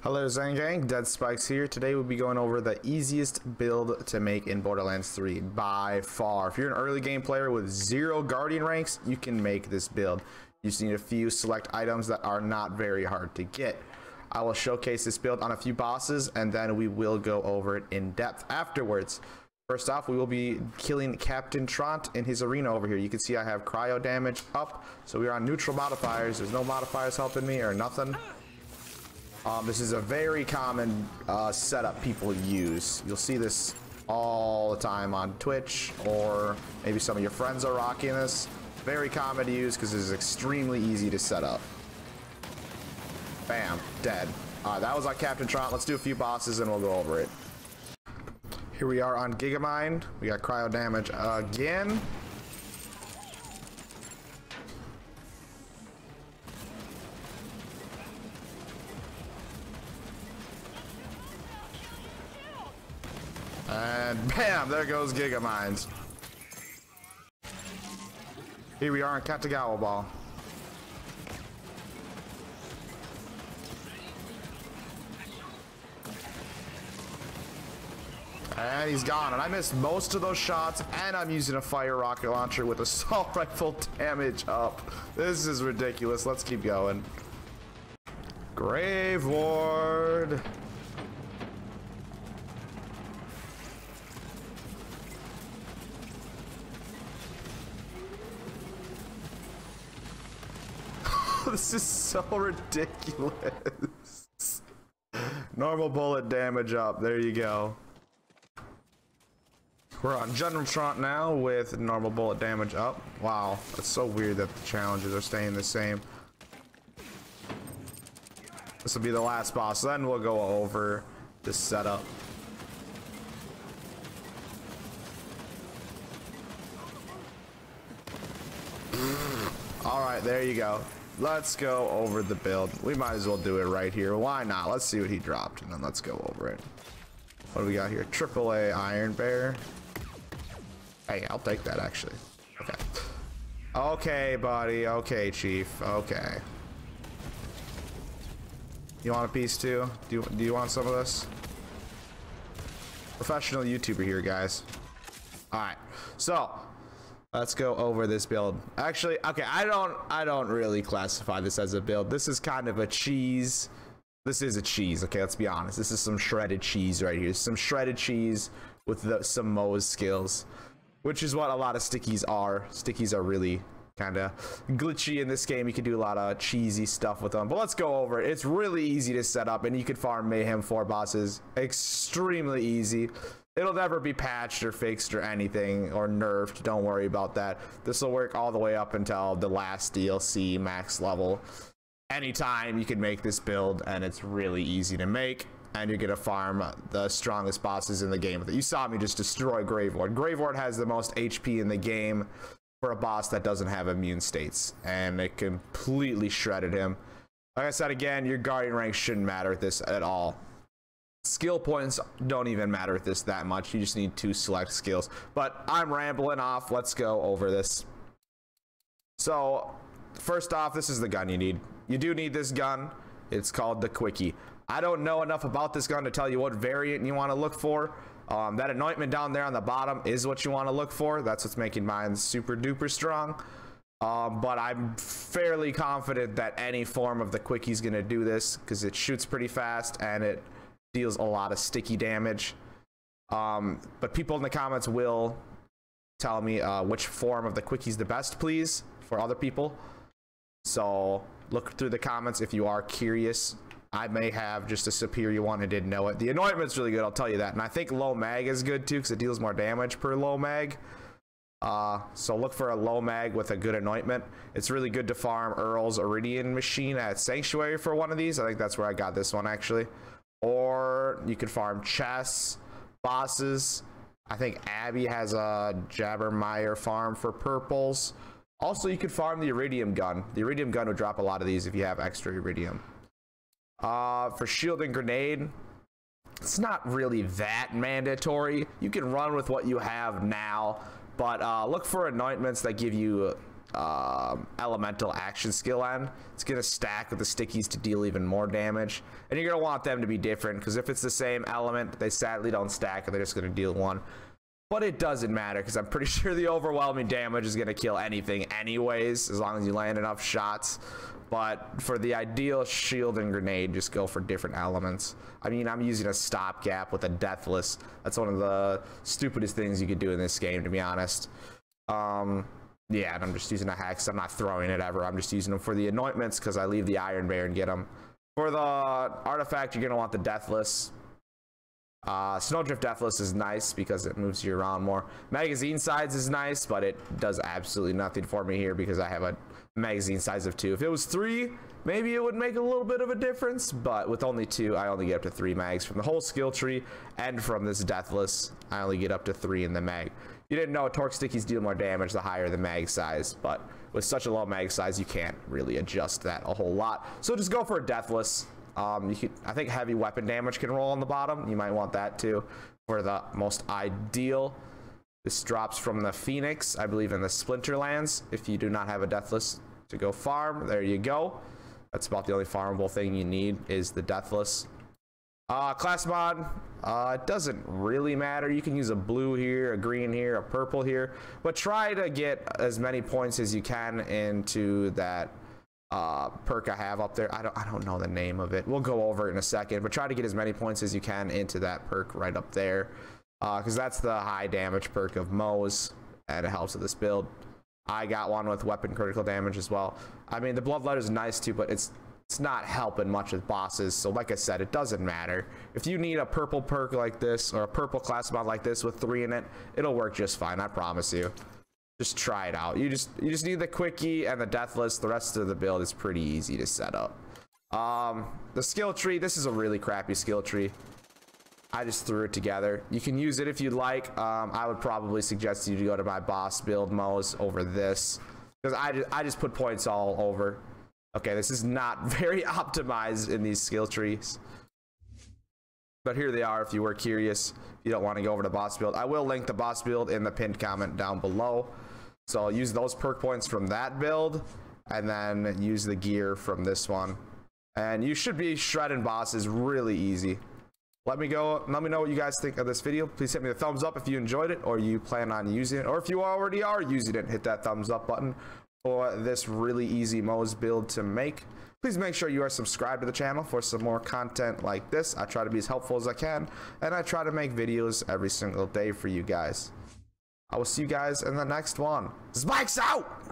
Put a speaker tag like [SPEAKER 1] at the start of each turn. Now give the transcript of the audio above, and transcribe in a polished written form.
[SPEAKER 1] Hello Zen Gang, Dead Spikes here. Today we'll be going over the easiest build to make in Borderlands 3 by far. If you're an early game player with 0 Guardian ranks, you can make this build. You just need a few select items that are not very hard to get. I will showcase this build on a few bosses and then we will go over it in depth afterwards. First off, we will be killing Captain Trant in his arena over here. You can see I have cryo damage up, so we are on neutral modifiers. There's no modifiers helping me or nothing. This is a very common setup people use. You'll see this all the time on Twitch, or maybe some of your friends are rocking this. Very common to use because it is extremely easy to set up. Bam, dead. Alright, that was on Captain Trant. Let's do a few bosses and we'll go over it. Here we are on Gigamind. We got cryo damage again. And bam, there goes Gigamind. Here we are on Katagawa Ball. And he's gone, and I missed most of those shots, and I'm using a fire rocket launcher with assault rifle damage up. This is ridiculous. Let's keep going. Grave Ward. This is so ridiculous. Normal bullet damage up. There you go. We're on General Trant now with normal bullet damage up. Wow, that's so weird that the challenges are staying the same. This will be the last boss, then we'll go over this setup. All right, there you go. Let's go over the build. We might as well do it right here. Why not? Let's see what he dropped, and then let's go over it. What do we got here? AAA Iron Bear. Hey, I'll take that, actually. Okay. Okay, buddy. Okay, Chief. Okay. You want a piece, too? Do you want some of this? Professional YouTuber here, guys. All right. So, let's go over this build. Actually, okay, I don't really classify this as a build. This is kind of a cheese. This is a cheese, okay, let's be honest. This is some shredded cheese right here. Some shredded cheese with some Moze skills, which is what a lot of stickies are. Stickies are really kind of glitchy in this game. You can do a lot of cheesy stuff with them, but let's go over it. It's really easy to set up, and you can farm Mayhem 4 bosses extremely easy. It'll never be patched or fixed or anything or nerfed. Don't worry about that. This will work all the way up until the last DLC max level. Anytime you can make this build, and it's really easy to make, and you're gonna farm the strongest bosses in the game with it. You saw me just destroy Grave Ward. Grave Ward has the most HP in the game for a boss that doesn't have immune states, and it completely shredded him. Like I said again, your Guardian rank shouldn't matter at this at all. Skill points don't even matter at this that much. You just need 2 select skills. But I'm rambling off. Let's go over this. So first off, this is the gun you need. You do need this gun. It's called the Quickie. I don't know enough about this gun to tell you what variant you want to look for. That anointment down there on the bottom is what you want to look for. That's what's making mine super duper strong. But I'm fairly confident that any form of the Quickie is going to do this because it shoots pretty fast and it deals a lot of sticky damage. But people in the comments will tell me which form of the Quickie is the best, please, for other people. So look through the comments if you are curious. I may have just a superior one and didn't know it. The anointment's really good, I'll tell you that. And I think low mag is good too because it deals more damage per low mag. So look for a low mag with a good anointment. It's really good to farm Earl's Iridian machine at Sanctuary for one of these. I think that's where I got this one actually. Or you could farm chests, bosses. I think Abby has a Jabbermeyer farm for purples. Also, you could farm the Iridium gun. The Iridium gun would drop a lot of these if you have extra Iridium. For shield and grenade, it's not really that mandatory. You can run with what you have now, but look for anointments that give you elemental action skill end. It's gonna stack with the stickies to deal even more damage, and you're gonna want them to be different, because if it's the same element, they sadly don't stack and they're just gonna deal one. But it doesn't matter, because I'm pretty sure the overwhelming damage is gonna kill anything anyways, as long as you land enough shots. But for the ideal shield and grenade, just go for different elements. I mean, I'm using a stopgap with a deathless. That's one of the stupidest things you could do in this game, to be honest. Yeah, and I'm just using a hex. I'm not throwing it ever. I'm just using them for the anointments, because I leave the Iron Bear and get them. For the artifact, you're going to want the Deathless. Snowdrift Deathless is nice because it moves you around more. Magazine size is nice, but it does absolutely nothing for me here because I have a magazine size of 2. If it was 3, maybe it would make a little bit of a difference, but with only 2, I only get up to 3 mags from the whole skill tree, and from this Deathless, I only get up to 3 in the mag. You didn't know torque stickies deal more damage the higher the mag size, but with such a low mag size, you can't really adjust that a whole lot. So just go for a Deathless. I think heavy weapon damage can roll on the bottom. You might want that too for the most ideal. This drops from the Phoenix, I believe, in the Splinterlands. If you do not have a Deathless to go farm, there you go. That's about the only farmable thing you need is the Deathless. Class mod, it doesn't really matter. You can use a blue here, a green here, a purple here, but try to get as many points as you can into that perk I have up there. I don't know the name of it. We'll go over it in a second, but try to get as many points as you can into that perk right up there, because that's the high damage perk of Moze, and it helps with this build. I got one with weapon critical damage as well. I mean, the Bloodletter is nice too, but it's not helping much with bosses. So like I said, it doesn't matter. If you need a purple perk like this, or a purple class mod like this with 3 in it, it'll work just fine, I promise you. Just try it out. You just need the quickie and the Deathless. The rest of the build is pretty easy to set up. The skill tree, this is a really crappy skill tree. I just threw it together. You can use it if you'd like. I would probably suggest you to go to my boss build Moze over this, because I just put points all over. Okay, this is not very optimized in these skill trees, but here they are if you were curious. If you don't want to go over to boss build, I will link the boss build in the pinned comment down below. So I'll use those perk points from that build and then use the gear from this one, and you should be shredding bosses really easy. Let me know what you guys think of this video. Please hit me a thumbs up if you enjoyed it, or you plan on using it, or if you already are using it, hit that thumbs up button for this really easy Moze build to make. Please make sure you are subscribed to the channel for some more content like this. I try to be as helpful as I can, and I try to make videos every single day for you guys. I will see you guys in the next one. Spikes out!